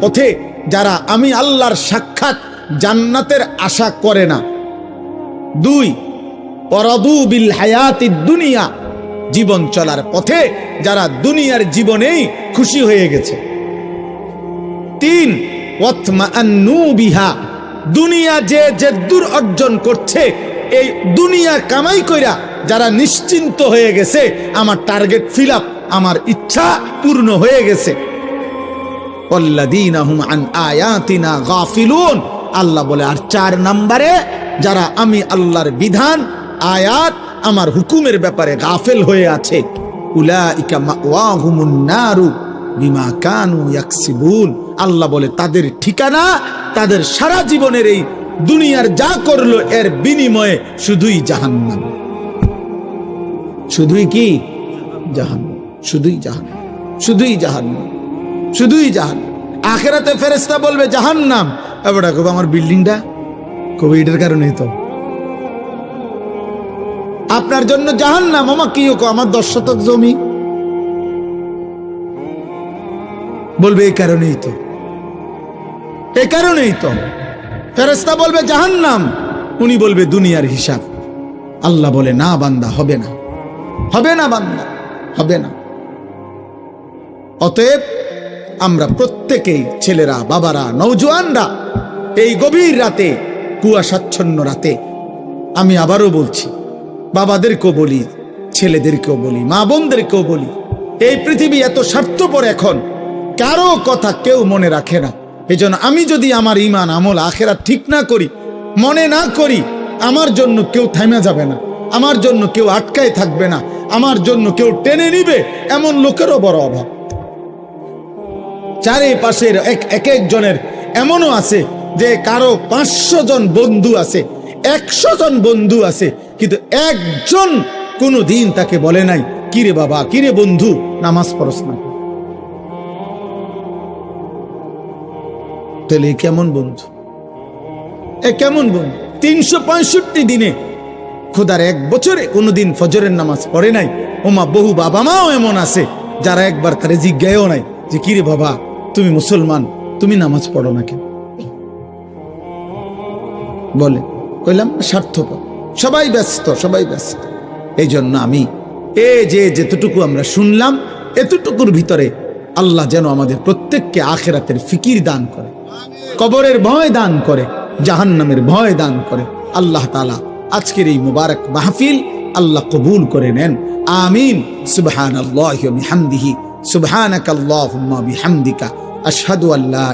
পথে যারা আমি আল্লাহর সাক্ষাৎ জান্নাতের আশা করে না। 2 ওয়ারাদু বিল হায়াতিদ দুনিয়া, জীবন চলার পথে যারা দুনিয়ার জীবনেই খুশি হয়ে গেছে। 3 ওয়াতমাআন্নু বিহা, দুনিয়া যে দূর অর্জন করছে এই দুনিয়া কামাই কইরা যারা নিশ্চিন্ত হয়ে গেছে, আমার টার্গেট ফিল আপ, আমার ইচ্ছা পূর্ণ হয়ে গেছে। ওয়াল্লাযীনা হুম আন আয়াতিনা গাফিলুন, আল্লাহ বলে আর 4 নম্বরে যারা আমি আল্লাহর বিধান আয়াত আমার হুকুমের ব্যাপারে গাফেল হয়ে আছে, উলাইকা মাওয়াহুমুন নারু বিমা কানু ইয়াকসিবুন, আল্লাহ বলে তাদের ঠিকানা, তাদের সারা জীবনের এই দুনিয়ার যা করলো এর বিনিময়ে শুধুই জাহান্নাম। শুধুই কি জাহান্নাম, শুধুই জাহান্নাম, শুধুই জাহান্নাম, শুধুই জাহান্নাম। আখিরাতে ফেরেশতা বলবে জাহান্নাম, এবড়া কবে আমার বিল্ডিংটা কবে, এটার কারণেই তো আপনার জন্য জাহান্নাম, আমার কি আমার 10 শতক জমি, বলবে এই কারণেই তো, এই কারণেই তো। ফেরেশতা বলবে জাহান্নাম, উনি বলবে দুনিয়ার হিসাব। আল্লাহ বলে না বান্দা, হবে না, হবে না বান্দা, হবে না। অতএব আমরা প্রত্যেকেই, ছেলেরা, বাবারা, নওজোয়ানরা, এই গভীর রাতে, কুয়াশাচ্ছন্ন রাতে, আমি আবারও বলছি, বাবাদেরকেও বলি, ছেলেদেরকেও বলি, মা বোনদেরকেও বলি, এই পৃথিবী এত স্বার্থপর, এখন কারো কথা কেউ মনে রাখে না। এই জন্য আমি যদি আমার ঈমান আমল আখিরাত ঠিক না করি, মনে না করি, আমার জন্য কেউ থামা যাবে না, আমার জন্য কেউ আটকায় থাকবে না, আমার জন্য কেউ টেনে নিবে, এমন লোকেরও বড় অভাব। চারিপাশের এক একজনের এমনও আছে যে কারো 500 জন বন্ধু আছে, 100 জন বন্ধু আছে, কিন্তু একজন কোনো দিন তাকে বলে নাই কিরে বাবা, কিরে বন্ধু, নামাজ পড়স না। তাহলে কেমন বন্ধু, এ কেমন বন্ধু? 365 দিনে, খোদার 1 বছরে কোনোদিন ফজরের নামাজ পড়ে নাই। ওমা বহু বাবা মাও এমন আছে যারা একবার তারে জিজ্ঞাসাও নাই যে কিরে বাবা, তুমি মুসলমান, তুমি নামাজ পড়ো না কেন? বলে কইলাম স্বার্থপর, সবাই ব্যস্ত, সবাই ব্যস্ত। এই জন্য আমি যেতটুকু আমরা শুনলাম, এতটুকুর ভিতরে আল্লাহ যেন আমাদের প্রত্যেককে আখিরাতের ফিকির দান করে, কবরের ভয় দান করে, জাহান্নামের ভয় দান করে। আল্লাহ তাআলা আজকের এই মুবারক মাহফিল আল্লাহ কবুল করে নেন, আমিন। সুবহানাল্লাহি ওয়া বিহামদিহি, সুবহানাকাল্লাহুম্মা বিহামদিকা, আশহাদু আল্লা